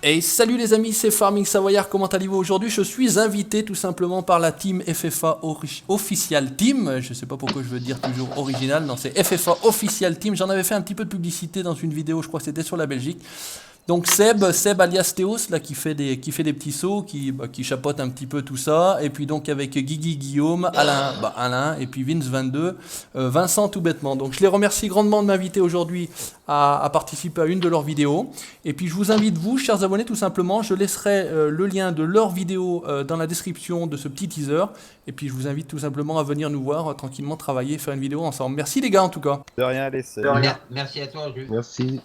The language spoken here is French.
Et salut les amis, c'est Farming Savoyard, comment allez-vous aujourd'hui? Je suis invité tout simplement par la team FFA Official Team. Je sais pas pourquoi je veux dire toujours original, non c'est FFA Official Team. J'en avais fait un petit peu de publicité dans une vidéo, je crois que c'était sur la Belgique. Donc Seb alias Théos là qui fait des petits sauts, qui chapeaute un petit peu tout ça, et puis donc avec Guigui Guillaume, Alain et puis Vince 22, Vincent tout bêtement. Donc je les remercie grandement de m'inviter aujourd'hui à participer à une de leurs vidéos. Et puis je vous invite vous, chers abonnés, tout simplement, je laisserai le lien de leur vidéo dans la description de ce petit teaser. Et puis je vous invite tout simplement à venir nous voir tranquillement travailler, faire une vidéo ensemble. Merci les gars en tout cas. De rien, laissez. Merci à toi, Jules. Merci.